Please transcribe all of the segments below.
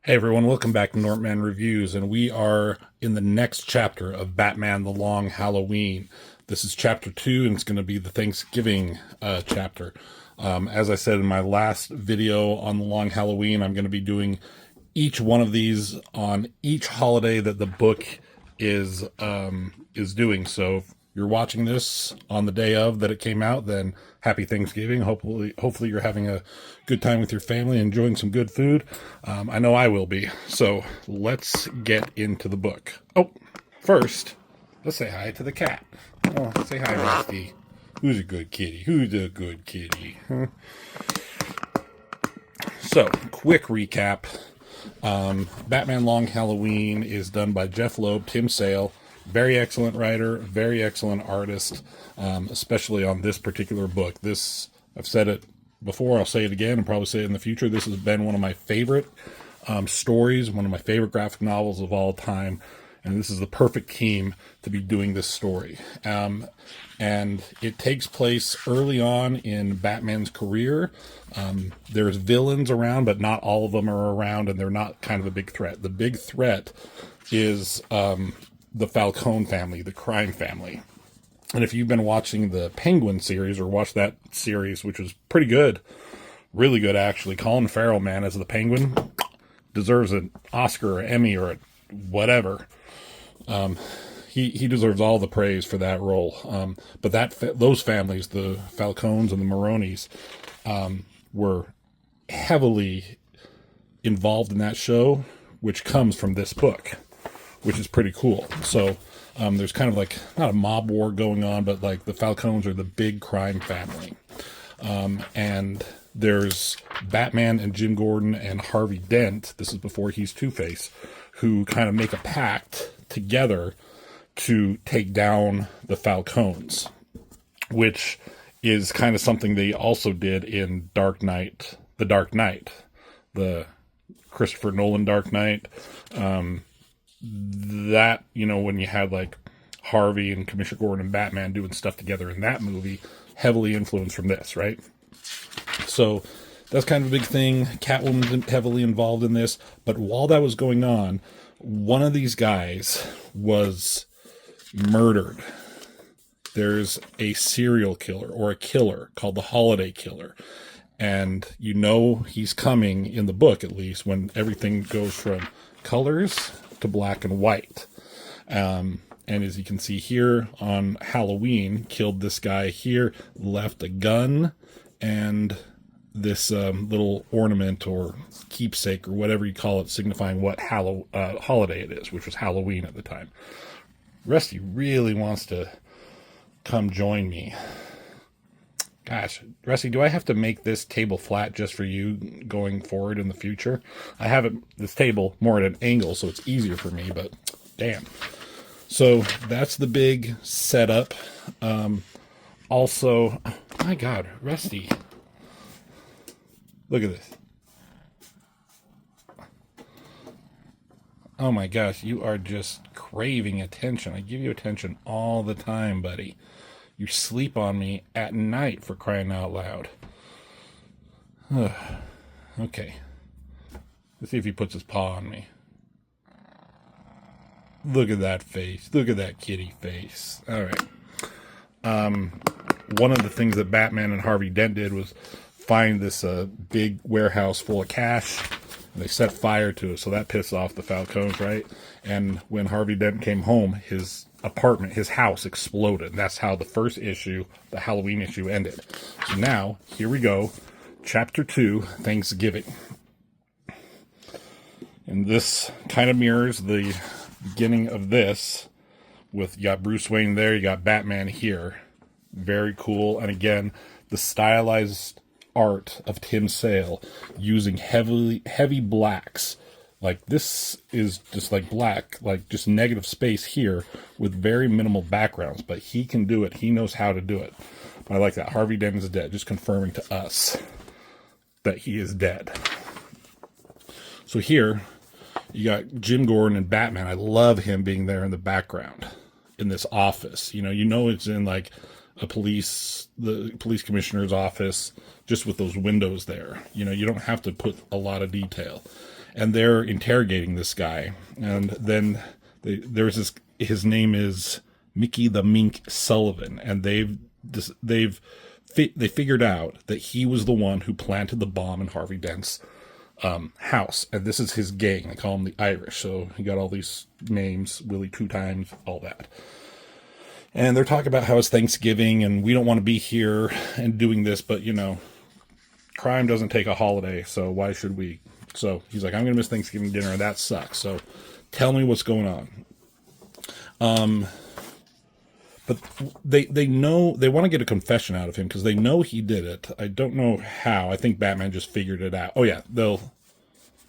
Hey everyone, welcome back to Nortman Reviews, and we are in the next chapter of Batman the Long Halloween. This is chapter 2, and it's going to be the Thanksgiving chapter. As I said in my last video on the Long Halloween, I'm going to be doing each one of these on each holiday that the book is doing. So if you're watching this on the day of that it came out, then happy Thanksgiving. Hopefully you're having a good time with your family, enjoying some good food. I know I will be. So let's get into the book. Oh, first, let's say hi to the cat. Oh, say hi, Rusty. Who's a good kitty? Who's a good kitty? Huh? So, quick recap. Batman Long Halloween is done by Jeff Loeb, Tim Sale. Very excellent writer, very excellent artist, especially on this particular book. I've said it before, I'll say it again, and probably say it in the future. This has been one of my favorite stories, one of my favorite graphic novels of all time. And this is the perfect team to be doing this story. And it takes place early on in Batman's career. There's villains around, but not all of them are around, and they're not kind of a big threat. The big threat is the Falcone family, the crime family. And if you've been watching the Penguin series, or watched that series, which was pretty good, really good actually, Colin Farrell, man, as the Penguin, deserves an Oscar or Emmy or whatever. He deserves all the praise for that role. But those families, the Falcones and the Maronis, were heavily involved in that show, which comes from this book, which is pretty cool. So there's kind of like, not a mob war going on, but like the Falcones are the big crime family. And there's Batman and Jim Gordon and Harvey Dent, this is before he's Two-Face, who kind of make a pact together to take down the Falcones, which is kind of something they also did in Dark Knight, the Christopher Nolan Dark Knight. That, when you had like Harvey and Commissioner Gordon and Batman doing stuff together in that movie, heavily influenced from this, right? So that's kind of a big thing. Catwoman's heavily involved in this, but while that was going on, one of these guys was murdered. There's a serial killer, or a killer, called the Holiday Killer. And he's coming, in the book at least, when everything goes from colors to black and white. And as you can see here, on Halloween, killed this guy here, left a gun and this little ornament or keepsake or whatever you call it, signifying what holiday it is, which was Halloween at the time. Rusty really wants to come join me. Gosh, Rusty, do I have to make this table flat just for you going forward in the future? I have this table more at an angle, so it's easier for me, but damn. So that's the big setup. Also, my God, Rusty, look at this. Oh my gosh, you are just craving attention. I give you attention all the time, buddy. You sleep on me at night, for crying out loud. Okay. Let's see if he puts his paw on me. Look at that face. Look at that kitty face. All right. One of the things that Batman and Harvey Dent did was find this big warehouse full of cash. And they set fire to it, so that pissed off the Falcones, right? And when Harvey Dent came home, his apartment, his house exploded. That's how the first issue, the Halloween issue, ended. So now, here we go. Chapter 2, Thanksgiving. And this kind of mirrors the beginning of this, with, you got Bruce Wayne there, you got Batman here. Very cool. And again, the stylized art of Tim Sale using heavy blacks. Like, this is just like black, like just negative space here with very minimal backgrounds, but he can do it. He knows how to do it. I like that. Harvey Dent is dead, just confirming to us that he is dead. So here you got Jim Gordon and Batman. I love him being there in the background in this office. It's in like the police commissioner's office, just with those windows there. You don't have to put a lot of detail. and they're interrogating this guy. And then there's this. His name is Mickey the Mink Sullivan, and they figured out that he was the one who planted the bomb in Harvey Dent's house, and this is his gang. They call him the Irish. So he got all these names: Willie Two Times, all that. And they're talking about how it's Thanksgiving, and we don't want to be here and doing this, but crime doesn't take a holiday, so why should we? So he's like, I'm going to miss Thanksgiving dinner, and that sucks. So tell me what's going on. But they know, they want to get a confession out of him because they know he did it. I don't know how. I think Batman just figured it out.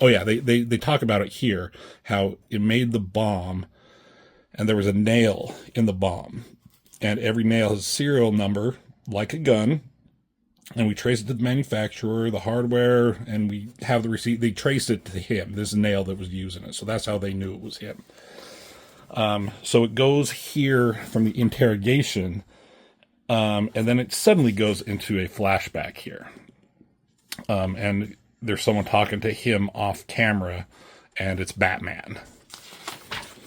They talk about it here, how it made the bomb, and there was a nail in the bomb, and every nail has a serial number, like a gun, and we trace it to the manufacturer, the hardware, and we have the receipt. They traced it to him, this nail that was used in it, so that's how they knew it was him. So it goes here from the interrogation, and then it suddenly goes into a flashback here. And there's someone talking to him off camera, and it's Batman.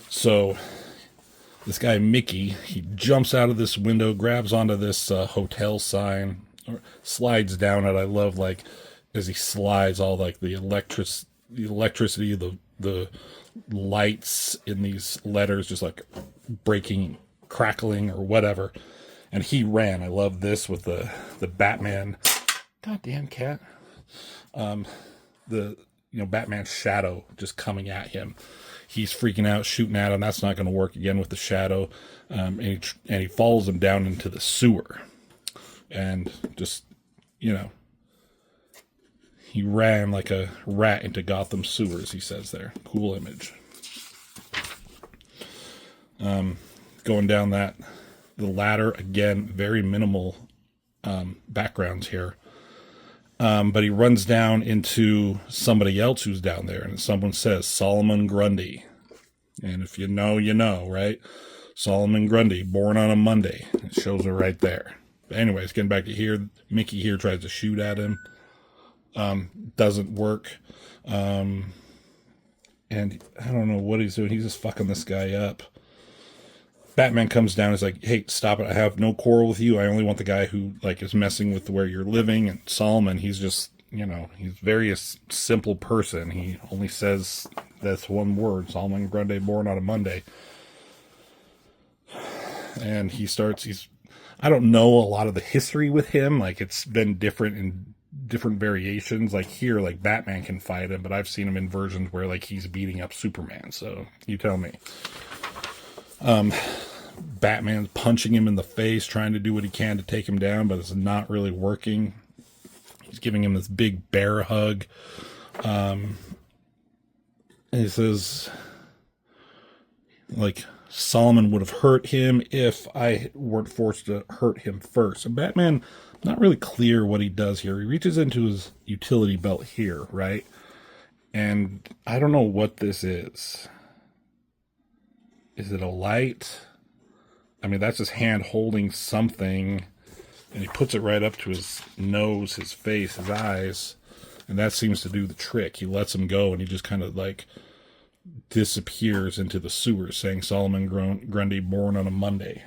So this guy, Mickey, he jumps out of this window, grabs onto this hotel sign, or slides down it. I love, like, as he slides, all like the electricity, the lights in these letters just like breaking, crackling, or whatever. And he ran. I love this with the Batman. Goddamn cat. Batman's shadow just coming at him. He's freaking out, shooting at him. That's not going to work again with the shadow. And he follows him down into the sewer. And just, he ran like a rat into Gotham sewers, he says there. Cool image. Going down the ladder, again, very minimal backgrounds here. But he runs down into somebody else who's down there, and someone says, Solomon Grundy. And if you know, you know, right? Solomon Grundy, born on a Monday. It shows her right there. But anyways, getting back to here, Mickey here tries to shoot at him. Doesn't work. And I don't know what he's doing. He's just fucking this guy up. Batman comes down and is like, hey, stop it. I have no quarrel with you. I only want the guy who, like, is messing with where you're living. And Solomon, he's just, he's very a simple person. He only says that's one word, Solomon Grundy, born on a Monday. And I don't know a lot of the history with him. Like, it's been different in different variations. Like here, like Batman can fight him, but I've seen him in versions where like he's beating up Superman. So you tell me. Batman's punching him in the face, trying to do what he can to take him down, but it's not really working. He's giving him this big bear hug. And he says, like, Solomon would have hurt him if I weren't forced to hurt him first. And Batman, not really clear what he does here. He reaches into his utility belt here, right? And I don't know what this is. Is it a light? I mean, that's his hand holding something, and he puts it right up to his nose, his face, his eyes, and that seems to do the trick. He lets him go, and he just kind of, like, disappears into the sewers, saying Solomon Grundy, born on a Monday.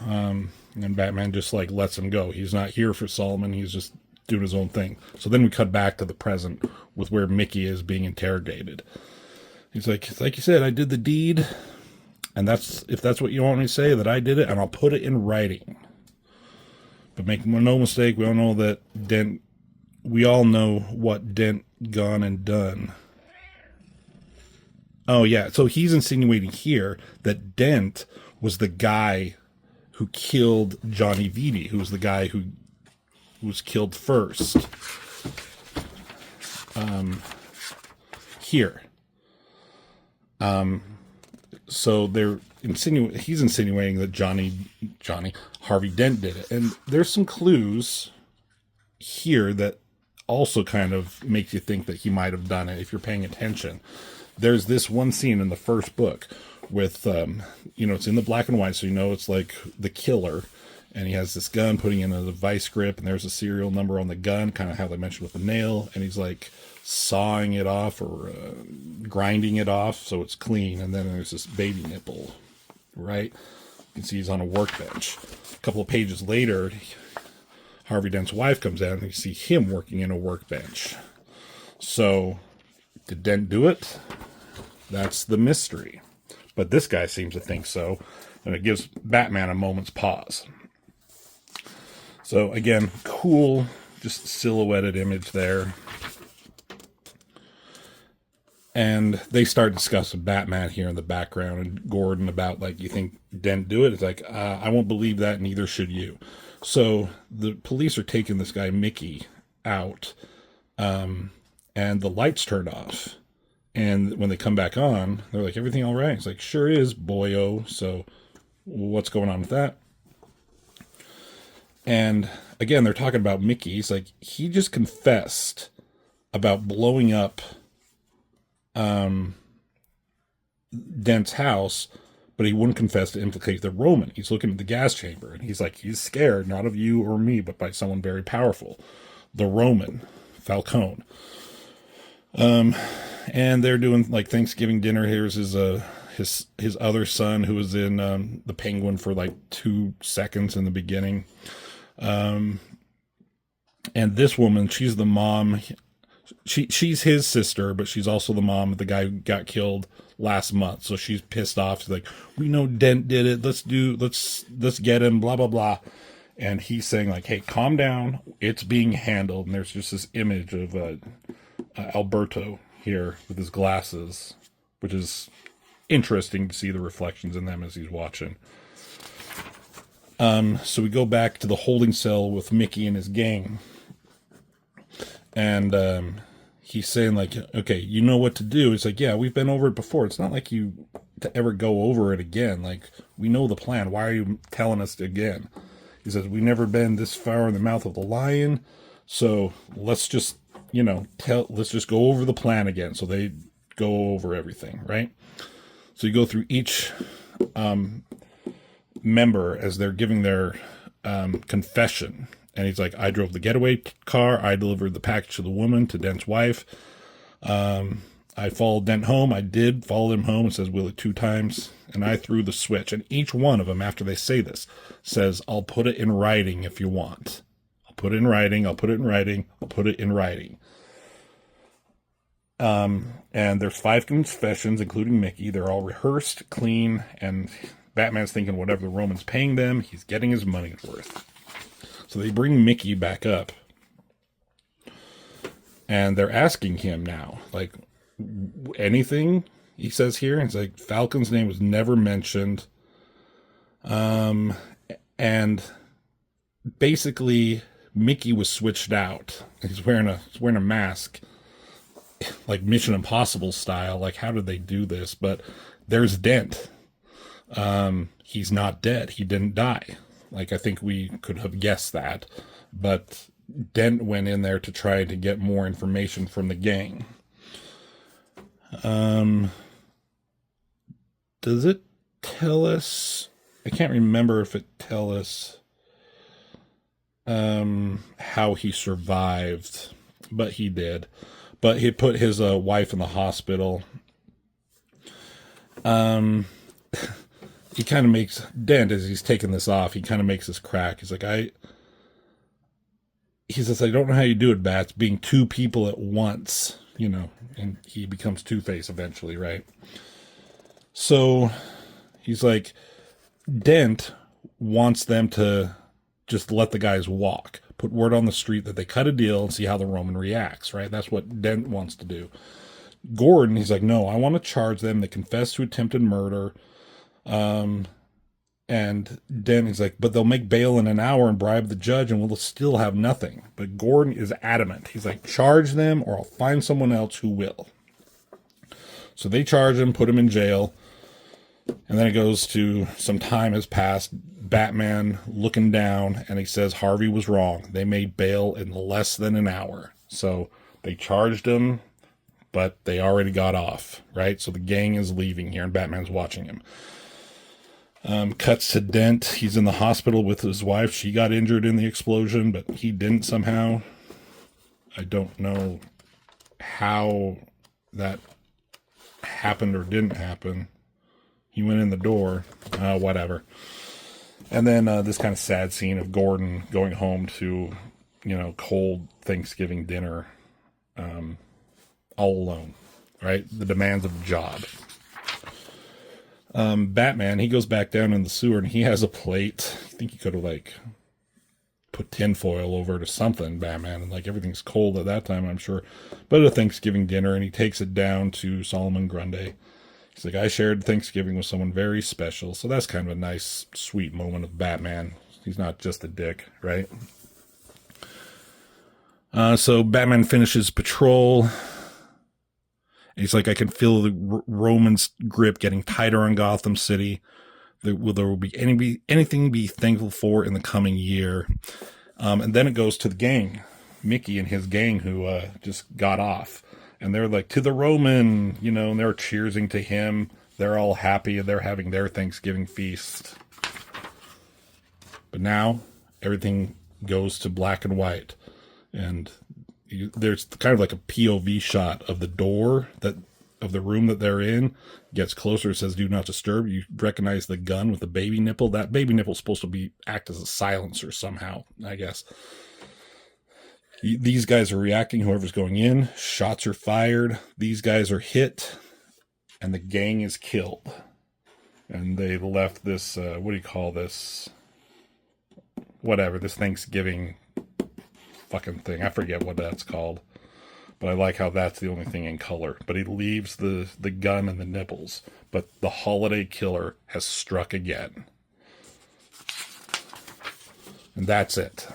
And Batman just, like, lets him go. He's not here for Solomon. He's just doing his own thing. So then we cut back to the present with where Mickey is being interrogated. He's like you said, I did the deed, and if that's what you want me to say, that I did it, and I'll put it in writing. But make no mistake, we all know that Dent. We all know what Dent gone and done. Oh yeah, so he's insinuating here that Dent was the guy who killed Johnny Vitti, who was the guy who was killed first. Here. So he's insinuating that Harvey Dent did it. And there's some clues here that also kind of make you think that he might have done it if you're paying attention. There's this one scene in the first book with, it's in the black and white, so it's like the killer. and he has this gun putting in a vice grip, and there's a serial number on the gun, kind of how they mentioned with the nail, and he's like sawing it off or grinding it off so it's clean, and then there's this baby nipple, right? You can see he's on a workbench. A couple of pages later, Harvey Dent's wife comes out, and you see him working in a workbench. So, did Dent do it? That's the mystery. But this guy seems to think so, and it gives Batman a moment's pause. So, again, cool, just silhouetted image there. And they start discussing Batman here in the background, and Gordon about, like, you think Dent do it? It's like, I won't believe that, neither should you. So the police are taking this guy, Mickey, out, and the lights turned off. And when they come back on, they're like, everything all right? It's like, sure is, boyo. So what's going on with that? And again, they're talking about Mickey. He's like, he just confessed about blowing up Dent's house, but he wouldn't confess to implicate the Roman. He's looking at the gas chamber, and he's like, he's scared, not of you or me, but by someone very powerful, the Roman, Falcone. And they're doing like Thanksgiving dinner. Here's his other son, who was in the Penguin for like 2 seconds in the beginning. And this woman, she's the mom. She's his sister, but she's also the mom of the guy who got killed last month. So she's pissed off. She's like, we know Dent did it. Let's get him, blah, blah, blah. And he's saying like, hey, calm down. It's being handled. And there's just this image of Alberto here with his glasses, which is interesting to see the reflections in them as he's watching. So we go back to the holding cell with Mickey and his gang. And he's saying like, okay, you know what to do. It's like, yeah, we've been over it before. It's not like you to ever go over it again. Like, we know the plan. Why are you telling us again? He says, we've never been this far in the mouth of the lion. So let's just, let's just go over the plan again. So they go over everything, right? So you go through each member as they're giving their confession. And he's like, I drove the getaway car. I delivered the package to the woman, to Dent's wife. I followed Dent home. I did follow him home. It says Willie 2 times. And I threw the switch. And each one of them, after they say this, says, I'll put it in writing if you want. I'll put it in writing. I'll put it in writing. I'll put it in writing. And there's 5 confessions, including Mickey. They're all rehearsed, clean, and Batman's thinking whatever the Roman's paying them, he's getting his money's worth. So they bring Mickey back up, and they're asking him now, like, anything he says here. It's like, Falcon's name was never mentioned. And basically Mickey was switched out. He's wearing a mask, like Mission Impossible style. Like, how did they do this? But there's Dent. He's not dead. He didn't die. Like, I think we could have guessed that, but Dent went in there to try to get more information from the gang. Does it tell us? I can't remember if it tells us how he survived, but he did. But he put his wife in the hospital. He kind of makes Dent, as he's taking this off, he kind of makes this crack. He's like, he says, I don't know how you do it, Bats, being 2 people at once, and he becomes Two-Face eventually, right? So he's like, Dent wants them to just let the guys walk, put word on the street that they cut a deal and see how the Roman reacts, right? That's what Dent wants to do. Gordon, he's like, no, I want to charge them. They confess to attempted murder. And Dent is like, but they'll make bail in an hour and bribe the judge and we'll still have nothing. But Gordon is adamant. He's like, charge them or I'll find someone else who will. So they charge him, put him in jail. And then it goes to some time has passed. Batman looking down and he says, Harvey was wrong. They made bail in less than an hour. So they charged him, but they already got off, right? So the gang is leaving here and Batman's watching him. Cuts to Dent. He's in the hospital with his wife. She got injured in the explosion, but he didn't somehow. I don't know how that happened or didn't happen. He went in the door. Whatever. And then this kind of sad scene of Gordon going home to, cold Thanksgiving dinner all alone, right? The demands of the job. Batman, he goes back down in the sewer and he has a plate. I think he could have put tinfoil over it or something, Batman, and everything's cold at that time, I'm sure. But at a Thanksgiving dinner, and he takes it down to Solomon Grundy. He's like, I shared Thanksgiving with someone very special. So that's kind of a nice, sweet moment of Batman. He's not just a dick, right? So Batman finishes patrol. He's like, I can feel the Roman's grip getting tighter on Gotham City. There will be anything to be thankful for in the coming year. And then it goes to the gang, Mickey and his gang, who just got off. And they're like, to the Roman, and they're cheersing to him. They're all happy. They're having their Thanksgiving feast. But now everything goes to black and white. And there's kind of like a POV shot of the door of the room that they're in. Gets closer. It says, do not disturb. You recognize the gun with the baby nipple. That baby nipple is supposed to act as a silencer somehow, I guess. These guys are reacting, whoever's going in. Shots are fired. These guys are hit. And the gang is killed. And they left this, what do you call this? Whatever, this Thanksgiving fucking thing. I forget what that's called. But I like how that's the only thing in color. But he leaves the gun and the nipples. But the holiday killer has struck again. And that's it.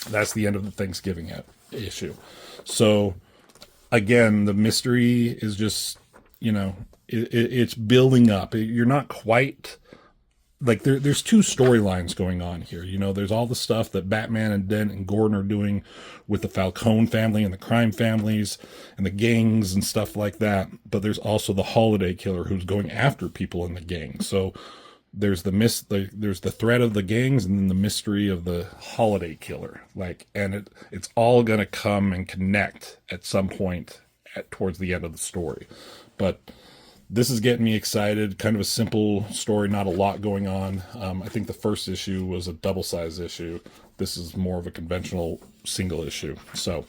That's the end of the Thanksgiving issue. So, again, the mystery is just, it's building up. You're not quite... there's two storylines going on here. There's all the stuff that Batman and Dent and Gordon are doing with the Falcone family and the crime families and the gangs and stuff like that. But there's also the holiday killer who's going after people in the gang. So there's there's the threat of the gangs and then the mystery of the holiday killer. And it's all going to come and connect at some point towards the end of the story. But this is getting me excited. Kind of a simple story, not a lot going on. I think the first issue was a double-size issue. This is more of a conventional single issue. So,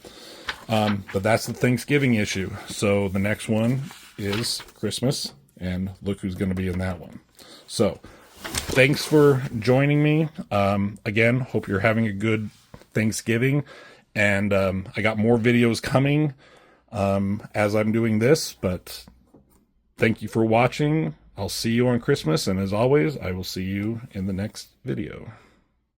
but that's the Thanksgiving issue. So the next one is Christmas, and look who's going to be in that one. So, thanks for joining me. Again, hope you're having a good Thanksgiving. And I got more videos coming as I'm doing this, but... Thank you for watching. I'll see you on Christmas, and as always, I will see you in the next video.